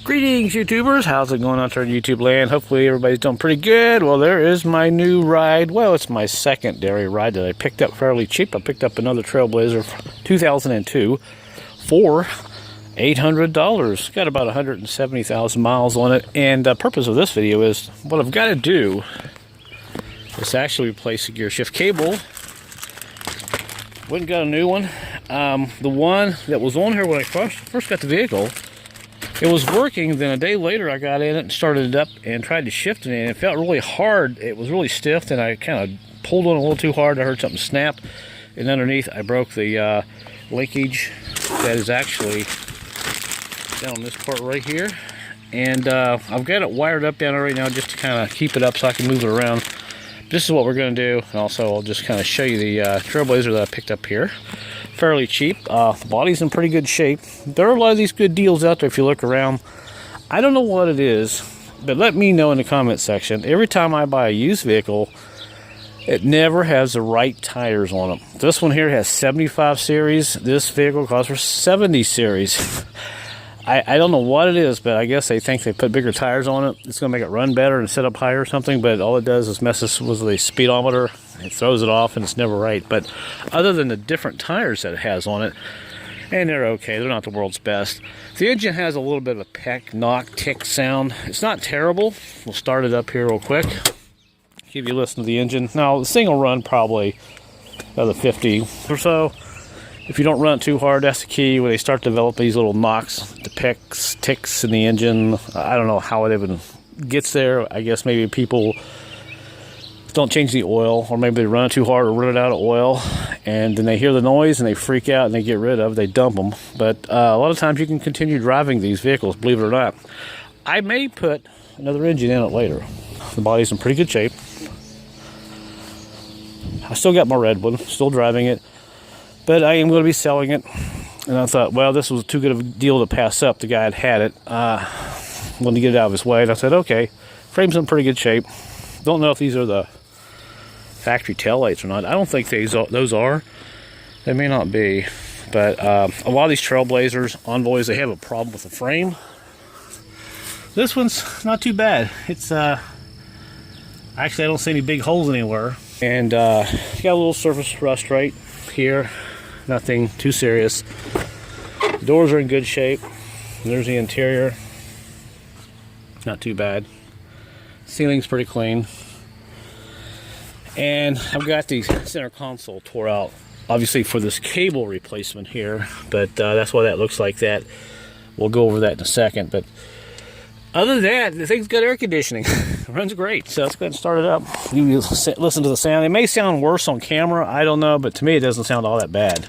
Greetings, YouTubers. How's it going out there in YouTube land? Hopefully everybody's doing pretty good. Well, there is my new ride. Well, it's my secondary ride that I picked up fairly cheap. I picked up another Trailblazer 2002 for $800. Got about 170,000 miles on it. And the purpose of this video is what I've got to do is actually replace the gear shift cable. Went and got a new one. The one that was on here when I first got the vehicle, it was working. Then a day later I got in it and started it up and tried to shift it, and it felt really hard. It was really stiff, and I kind of pulled on it a little too hard. I heard something snap, and underneath I broke the linkage that is actually down this part right here. And I've got it wired up down there right now just to kind of keep it up so I can move it around. This is what we're going to do, and also I'll just kind of show you the Trailblazer that I picked up here. Fairly cheap. The body's in pretty good shape. There are a lot of these good deals out there if you look around. I don't know what it is, but let me know in the comment section. Every time I buy a used vehicle, it never has the right tires on them. This one here has 75 series. This vehicle calls for 70 series. I don't know what it is, but I guess they think they put bigger tires on it. It's going to make it run better and set up higher or something, but all it does is messes with the speedometer. It throws it off, and it's never right. But other than the different tires that it has on it, and they're okay, they're not the world's best. The engine has a little bit of a peck, knock, tick sound. It's not terrible. We'll start it up here real quick. Give you a listen to the engine. Now, this thing will run probably another 50 or so. If you don't run it too hard, that's the key. When they start to develop these little knocks, the pecks, ticks in the engine, I don't know how it even gets there. I guess maybe people don't change the oil, or maybe they run it too hard or run it out of oil, and then they hear the noise and they freak out and they get rid of it. They dump them. But a lot of times you can continue driving these vehicles, believe it or not. I may put another engine in it later. The body's in pretty good shape. I still got my red one, still driving it. But I am going to be selling it. And I thought, well, this was too good of a deal to pass up. The guy had it. Wanted to get it out of his way. And I said, okay, frame's in pretty good shape. Don't know if these are the factory taillights or not. I don't think those are. They may not be. But a lot of these Trailblazers, Envoys, they have a problem with the frame. This one's not too bad. It's actually, I don't see any big holes anywhere. And got a little surface rust right here. Nothing too serious. The doors are in good shape. There's the interior. Not too bad. Ceiling's pretty clean. And I've got the center console tore out, obviously for this cable replacement here, but that's why that looks like that. We'll go over that in a second. But other than that, the thing's got air conditioning. It runs great. So let's go ahead and start it up. You listen to the sound. It may sound worse on camera. I don't know, but to me it doesn't sound all that bad.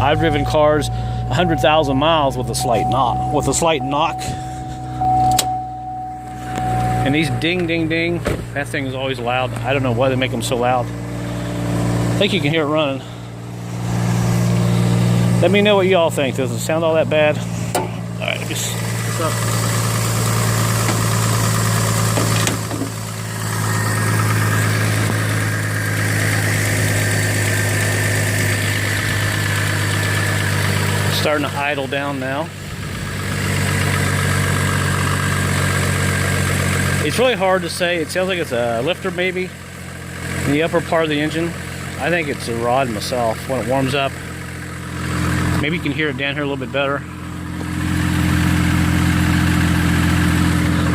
I've driven cars 100,000 miles with a slight knock. And these ding, ding, ding, that thing is always loud. I don't know why they make them so loud. I think you can hear it running. Let me know what y'all think. Does it sound all that bad? All right, let me set this up. Starting to idle down now. It's really hard to say. It sounds like it's a lifter maybe in the upper part of the engine. I think it's a rod myself when it warms up. Maybe you can hear it down here a little bit better.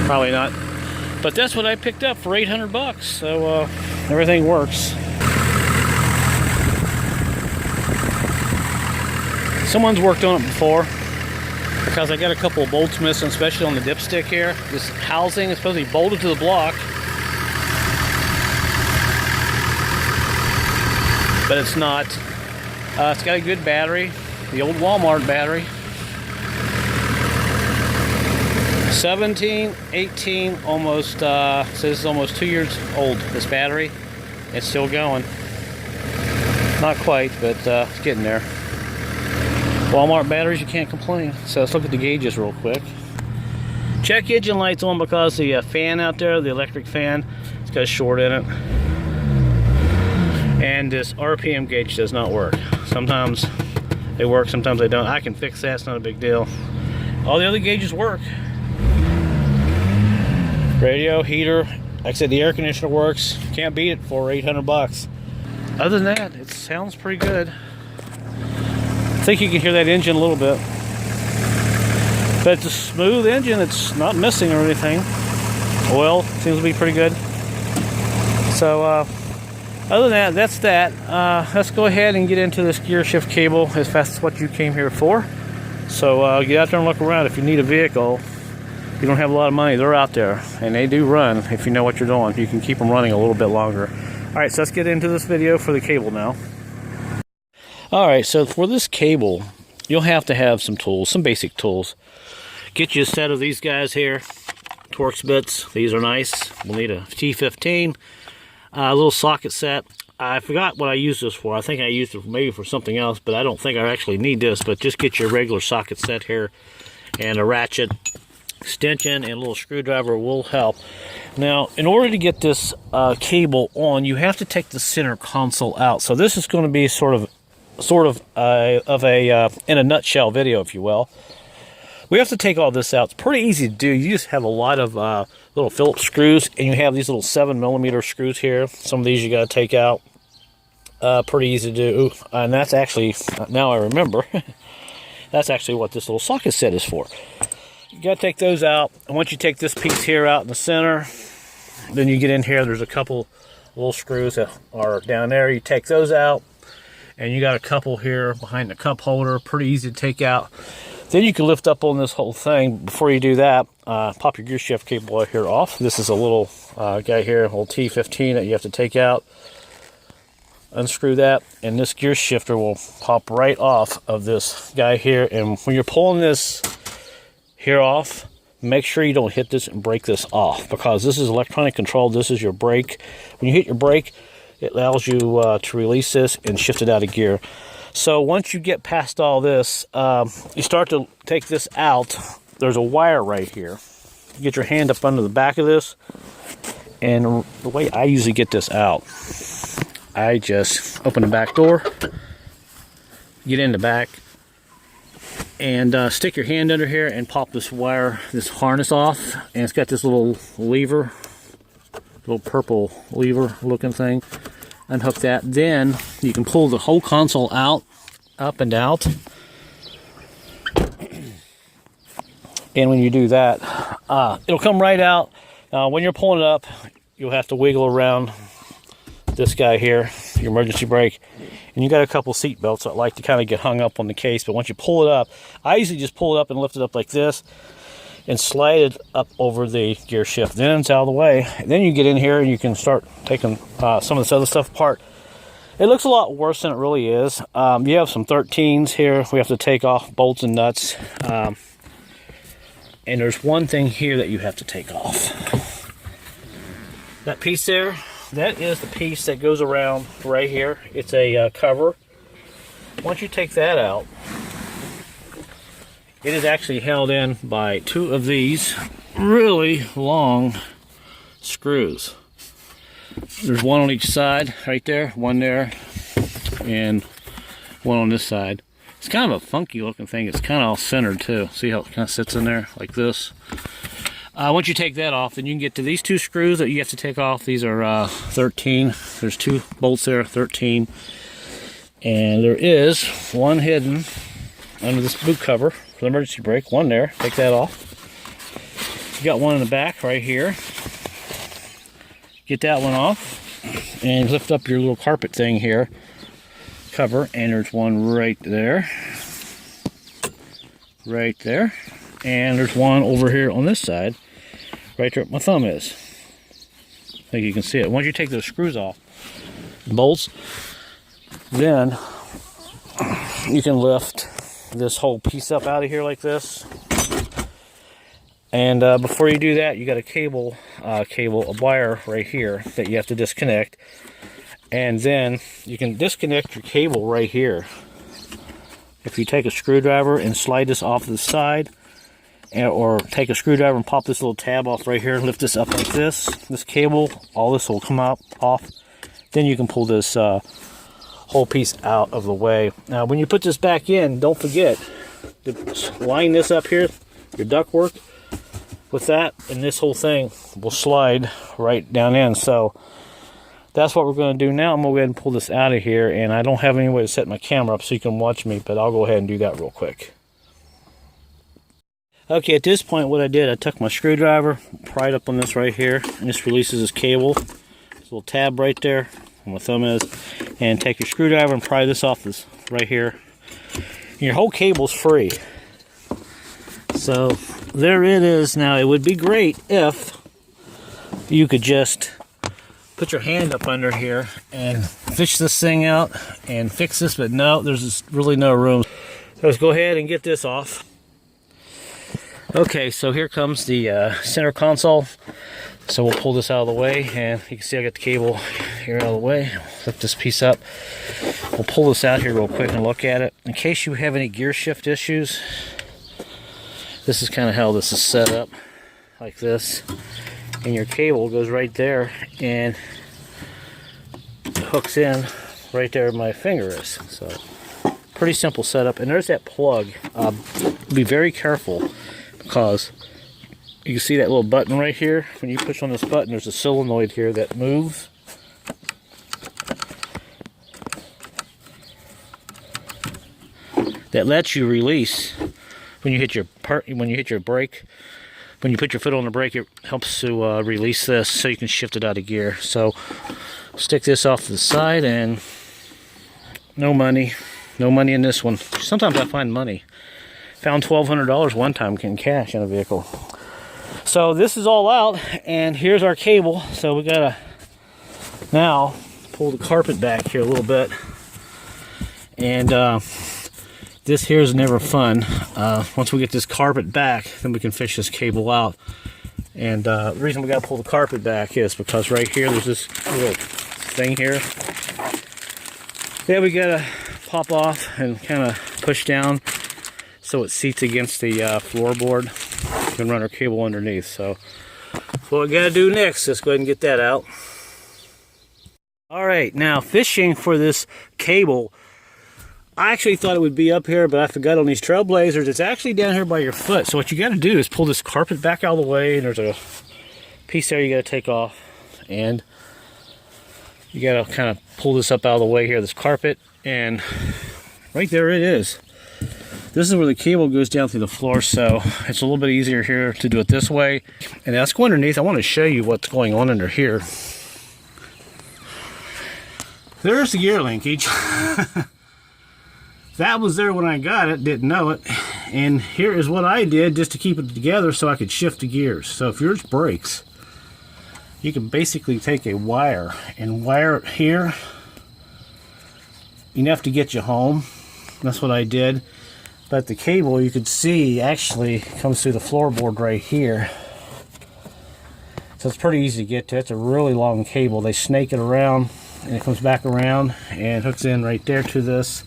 Probably not. But that's what I picked up for 800 bucks. So everything works. Someone's worked on it before, because I got a couple of bolts missing, especially on the dipstick here. This housing is supposed to be bolted to the block, but it's not. It's got a good battery, the old Walmart battery. 17, 18, almost, says it's almost 2 years old, this battery. It's still going. Not quite, but it's getting there. Walmart batteries, you can't complain. So let's look at the gauges real quick. Check engine lights on because the fan out there, the electric fan, it's got a short in it. And this RPM gauge does not work. Sometimes they work, sometimes they don't. I can fix that, it's not a big deal. All the other gauges work. Radio, heater, like I said, the air conditioner works. Can't beat it for 800 bucks. Other than that, it sounds pretty good. I think you can hear that engine a little bit. But it's a smooth engine, it's not missing or anything. Oil seems to be pretty good. So, other than that, that's that. Let's go ahead and get into this gear shift cable if that's what you came here for. So, get out there and look around. If you need a vehicle, you don't have a lot of money, they're out there. And they do run if you know what you're doing. You can keep them running a little bit longer. Alright, so let's get into this video for the cable now. Alright, so for this cable, you'll have to have some tools, some basic tools. Get you a set of these guys here, Torx bits. These are nice. We'll need a T15, a little socket set. I forgot what I used this for. I think I used it maybe for something else, but I don't think I actually need this. But just get your regular socket set here, and a ratchet, extension, and a little screwdriver will help. Now, in order to get this cable on, you have to take the center console out. So this is going to be sort of a in a nutshell video, if you will. We have to take all this out. It's pretty easy to do. You just have a lot of little Phillips screws, and you have these little 7mm screws here. Some of these you got to take out. Pretty easy to do. And that's actually, now I remember, that's actually what this little socket set is for. You got to take those out. And once you take this piece here out in the center, then you get in here. There's a couple little screws that are down there. You take those out. And you got a couple here behind the cup holder. Pretty easy to take out. Then you can lift up on this whole thing. Before you do that, pop your gear shift cable here off. This is a little guy here, a little T15 that you have to take out. Unscrew that, and this gear shifter will pop right off of this guy here. And when you're pulling this here off, make sure you don't hit this and break this off, because this is electronic control. This is your brake. When you hit your brake, it allows you to release this and shift it out of gear. So once you get past all this, you start to take this out. There's a wire right here. You get your hand up under the back of this, and the way I usually get this out, I just open the back door, get in the back, and stick your hand under here and pop this wire, this harness off. And it's got this little lever, little purple lever looking thing. Unhook that. Then you can pull the whole console out, up and out. And when you do that, it'll come right out. When you're pulling it up, you'll have to wiggle around this guy here, your emergency brake. And you got a couple seat belts that like to kind of get hung up on the case. But once you pull it up, I usually just pull it up and lift it up like this and slide it up over the gear shift. Then it's out of the way. And then you get in here and you can start taking some of this other stuff apart. It looks a lot worse than it really is. You have some 13s here. We have to take off bolts and nuts. And there's one thing here that you have to take off. That piece there, that is the piece that goes around right here. It's a cover. Once you take that out, it is actually held in by two of these really long screws. There's one on each side right there, one there, and one on this side. It's kind of a funky looking thing. It's kind of all centered too. See how it kind of sits in there like this? Once you take that off, then you can get to these two screws that you have to take off. These are 13. There's two bolts there, 13. And there is one hidden under this boot cover for the emergency brake. One there. Take that off. You got one in the back right here. Get that one off and lift up your little carpet thing here. Cover, and there's one right there. Right there. And there's one over here on this side. Right there where my thumb is. I think you can see it. Once you take those screws off, bolts, then you can lift this whole piece up out of here like this. And before you do that, you got a wire right here that you have to disconnect. And then you can disconnect your cable right here. If you take a screwdriver and slide this off to the side, or take a screwdriver and pop this little tab off right here, lift this up like this, this cable, all this will come out off. Then you can pull this whole piece out of the way. Now when you put this back in, don't forget to line this up here your ductwork with that, and this whole thing will slide right down in. So that's what we're going to do now. I'm going to go ahead and pull this out of here, and I don't have any way to set my camera up so you can watch me, but I'll go ahead and do that real quick. Okay, at this point what I did, I took my screwdriver, pried up on this right here, and this releases this cable. There's a little tab right there where my thumb is, and take your screwdriver and pry this off this right here. And your whole cable's free. So there it is. Now it would be great if you could just put your hand up under here and fish this thing out and fix this, but no, there's just really no room. So let's go ahead and get this off. Okay, so here comes the center console. So we'll pull this out of the way, and you can see I got the cable here out of the way. Flip this piece up. We'll pull this out here real quick and look at it. In case you have any gear shift issues, this is kind of how this is set up, like this. And your cable goes right there and hooks in right there where my finger is. So pretty simple setup. And there's that plug. Be very careful, because you can see that little button right here. When you push on this button, there's a solenoid here that moves. That lets you release when you hit your brake. When you put your foot on the brake, it helps to release this so you can shift it out of gear. So stick this off to the side, and no money in this one. Sometimes I find money. Found $1,200 one time in cash in a vehicle. So this is all out, and here's our cable. So we gotta now pull the carpet back here a little bit, and this here is never fun. Once we get this carpet back, then we can fish this cable out. And the reason we gotta pull the carpet back is because right here there's this little thing here that we gotta pop off and kind of push down so it seats against the floorboard. We can run our cable underneath. So what we gotta do next, let's go ahead and get that out. All right, now fishing for this cable, I actually thought it would be up here, but I forgot on these Trailblazers, it's actually down here by your foot. So what you gotta do is pull this carpet back out of the way, and there's a piece there you gotta take off, and you gotta kind of pull this up out of the way here, this carpet, and right there it is. This is where the cable goes down through the floor, so it's a little bit easier here to do it this way. And let's go underneath. I want to show you what's going on under here. There's the gear linkage. That was there when I got it, didn't know it. And here is what I did just to keep it together so I could shift the gears. So if yours breaks, you can basically take a wire and wire it here enough to get you home. That's what I did. But the cable, you could see, actually comes through the floorboard right here. So it's pretty easy to get to. It's a really long cable. They snake it around, and it comes back around and hooks in right there to this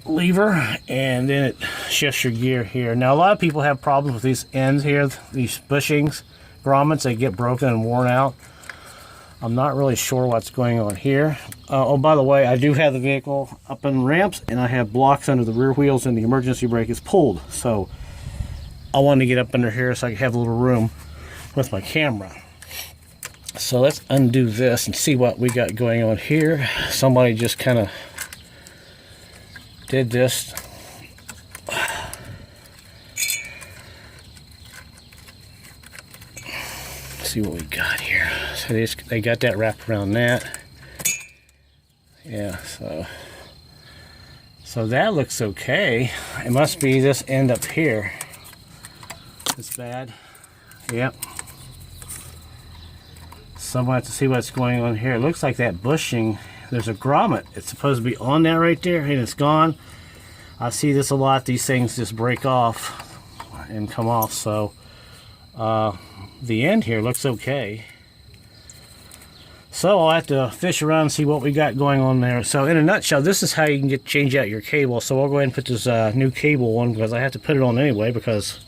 lever, and then it shifts your gear here. Now, a lot of people have problems with these ends here, these bushings, grommets. They get broken and worn out. I'm not really sure what's going on here. Oh, by the way, I do have the vehicle up in ramps, and I have blocks under the rear wheels, and the emergency brake is pulled. So I wanted to get up under here so I could have a little room with my camera. So let's undo this and see what we got going on here. Somebody just kind of did this. See what we got here. So they got that wrapped around that. Yeah, so that looks okay. It must be this end up here. It's bad. Yep. Someone has to see what's going on here. It looks like that bushing, there's a grommet. It's supposed to be on that right there, and it's gone. I see this a lot. These things just break off and come off. So the end here looks okay. So I'll have to fish around and see what we got going on there. So in a nutshell, this is how you can change out your cable. So I'll go ahead and put this new cable on, because I have to put it on anyway because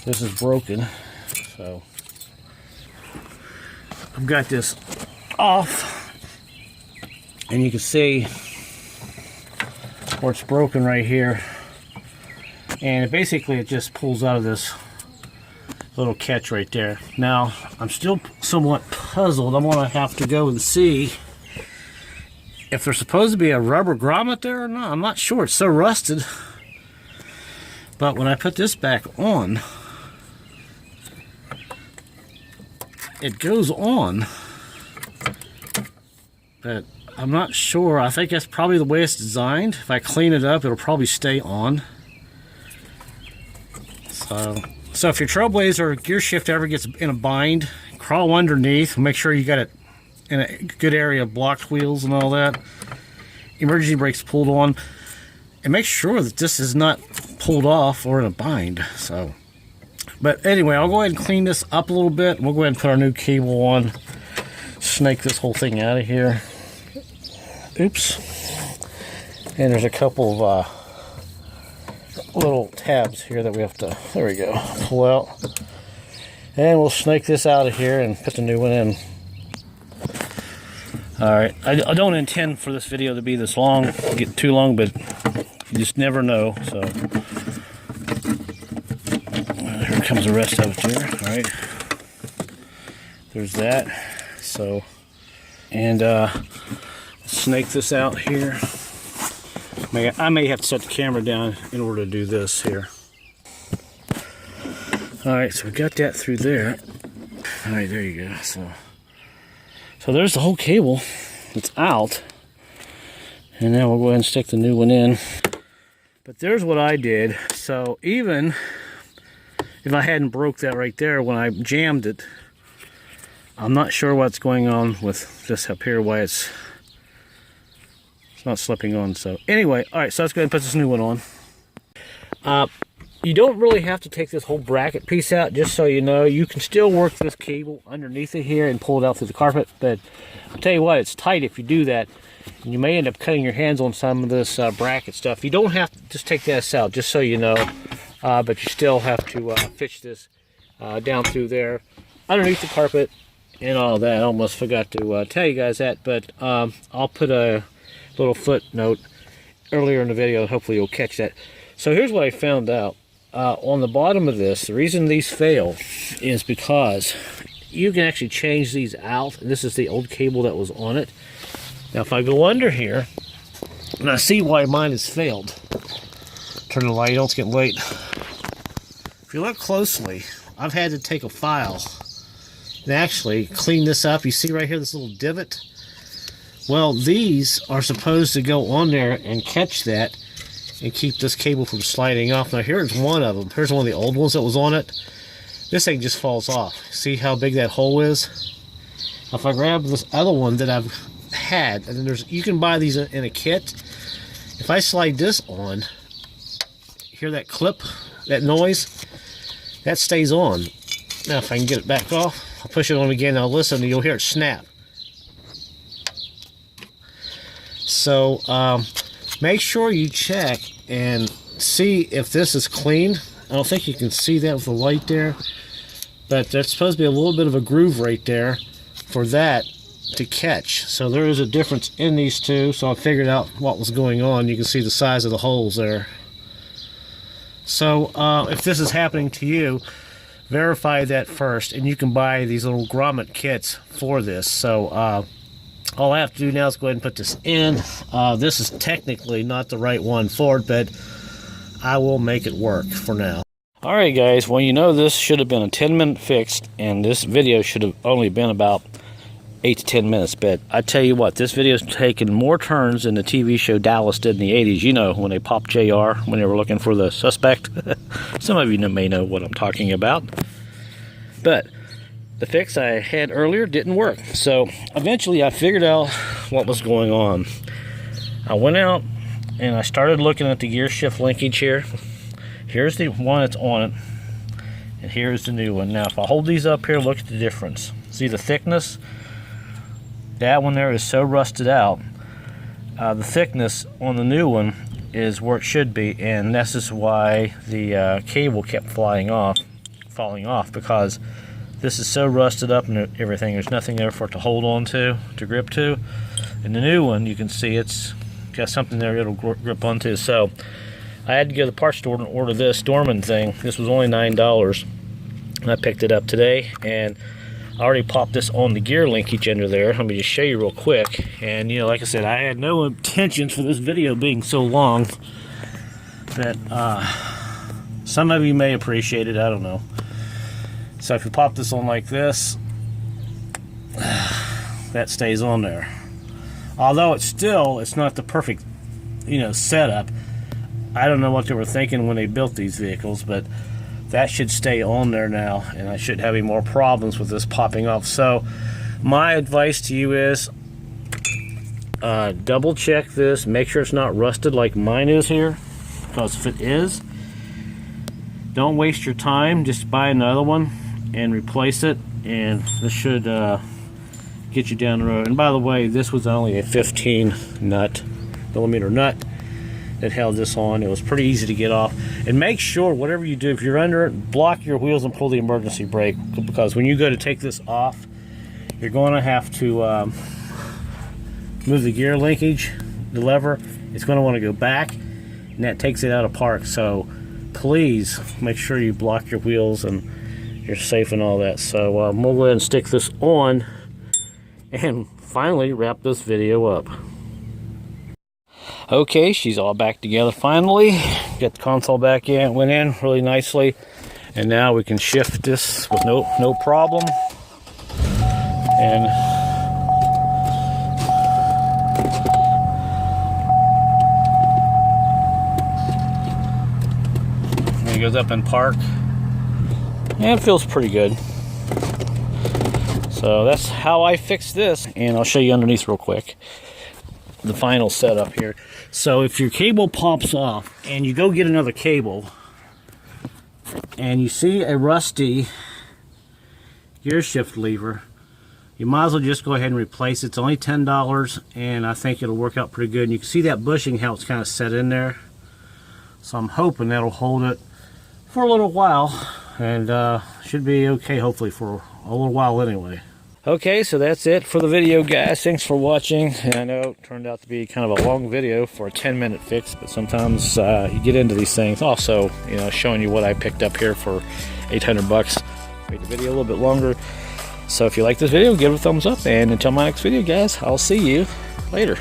this is broken. So I've got this off, and you can see where it's broken right here. And basically it just pulls out of this little catch right there. Now, I'm still somewhat puzzled. I'm gonna have to go and see if there's supposed to be a rubber grommet there or not. I'm not sure, it's so rusted. But when I put this back on, it goes on. But I'm not sure. I think that's probably the way it's designed. If I clean it up, it'll probably stay on. So if your Trailblazer gear shift ever gets in a bind, crawl underneath, make sure you got it in a good area of blocked wheels and all that. Emergency brakes pulled on, and make sure that this is not pulled off or in a bind. So, but anyway, I'll go ahead and clean this up a little bit. We'll go ahead and put our new cable on, snake this whole thing out of here. Oops. And there's a couple of little tabs here that we have to, there we go, pull out. And we'll snake this out of here and put the new one in. Alright, I don't intend for this video to be this long, get too long, but you just never know. So here comes the rest of it here. Alright, there's that. So, and snake this out here. I may have to set the camera down in order to do this here. Alright, so we got that through there. Alright, there you go. So there's the whole cable. It's out. And now we'll go ahead and stick the new one in. But there's what I did. So even if I hadn't broke that right there when I jammed it, I'm not sure what's going on with this up here, why it's not slipping on. So anyway, all right, so let's go ahead and put this new one on. You don't really have to take this whole bracket piece out, just so you know. You can still work this cable underneath it here and pull it out through the carpet, but I'll tell you what, it's tight if you do that, and you may end up cutting your hands on some of this bracket stuff. You don't have to just take this out, just so you know, but you still have to fish this down through there underneath the carpet and all that. I almost forgot to tell you guys that, but I'll put a little footnote earlier in the video. Hopefully you'll catch that. So here's what I found out. On the bottom of this, the reason these fail is because you can actually change these out. This is the old cable that was on it. Now if I go under here, and I see why mine has failed. Turn the light on, it's getting late. If you look closely, I've had to take a file and actually clean this up. You see right here, this little divot? Well, these are supposed to go on there and catch that and keep this cable from sliding off. Now here's one of them. Here's one of the old ones that was on it. This thing just falls off. See how big that hole is? If I grab this other one that I've had, and then you can buy these in a kit. If I slide this on, hear that clip, that noise? That stays on. Now if I can get it back off, I'll push it on again, I'll listen, and you'll hear it snap. So make sure you check and see if this is clean. I don't think you can see that with the light there, but there's supposed to be a little bit of a groove right there for that to catch. So there is a difference in these two, so I figured out what was going on. You can see the size of the holes there. So if this is happening to you, verify that first, and you can buy these little grommet kits for this. So all I have to do now is go ahead and put this in. This is technically not the right one for it, but I will make it work for now. Alright guys, well you know this should have been a 10-minute fix, and this video should have only been about 8 to 10 minutes, but I tell you what, this video's taken more turns than the TV show Dallas did in the 80s. You know, when they popped JR, when they were looking for the suspect. Some of you may know what I'm talking about. But the fix I had earlier didn't work. So eventually I figured out what was going on. I went out and I started looking at the gear shift linkage here. Here's the one that's on it, and here's the new one. Now if I hold these up here, look at the difference. See the thickness? That one there is so rusted out. The thickness on the new one is where it should be, and this is why the cable kept falling off, because this is so rusted up and everything. There's nothing there for it to hold on to grip to. And the new one, you can see it's got something there it'll grip onto. So I had to go to the parts store and order this Dorman thing. This was only $9, and I picked it up today, and I already popped this on the gear linkage under there. Let me just show you real quick. And you know, like I said, I had no intentions for this video being so long that some of you may appreciate it, I don't know. So if you pop this on like this, that stays on there. Although it's not the perfect, you know, setup. I don't know what they were thinking when they built these vehicles, but that should stay on there now, and I shouldn't have any more problems with this popping off. So my advice to you is double check this, make sure it's not rusted like mine is here, because if it is, don't waste your time, just buy another one and replace it, and this should get you down the road. And by the way, this was only a 15 millimeter nut that held this on. It was pretty easy to get off. And make sure, whatever you do, if you're under it, block your wheels and pull the emergency brake, because when you go to take this off, you're going to have to move the gear linkage, the lever. It's going to want to go back, and that takes it out of park. So please make sure you block your wheels and you're safe and all that. So we'll go ahead and stick this on and finally wrap this video up. Okay, she's all back together finally. Got the console back in, went in really nicely, and now we can shift this with no problem. And it goes up in park, and it feels pretty good. So that's how I fixed this, and I'll show you underneath real quick the final setup here. So if your cable pops off and you go get another cable and you see a rusty gear shift lever, you might as well just go ahead and replace it. It's only $10, and I think it'll work out pretty good. And you can see that bushing, how it's kind of set in there. So I'm hoping that'll hold it for a little while, and should be okay hopefully for a little while anyway. Okay, so that's it for the video, guys. Thanks for watching. And I know it turned out to be kind of a long video for a 10-minute fix, but sometimes you get into these things. Also, you know, showing you what I picked up here for 800 bucks. Made the video a little bit longer. So if you like this video, give it a thumbs up. And until my next video, guys, I'll see you later.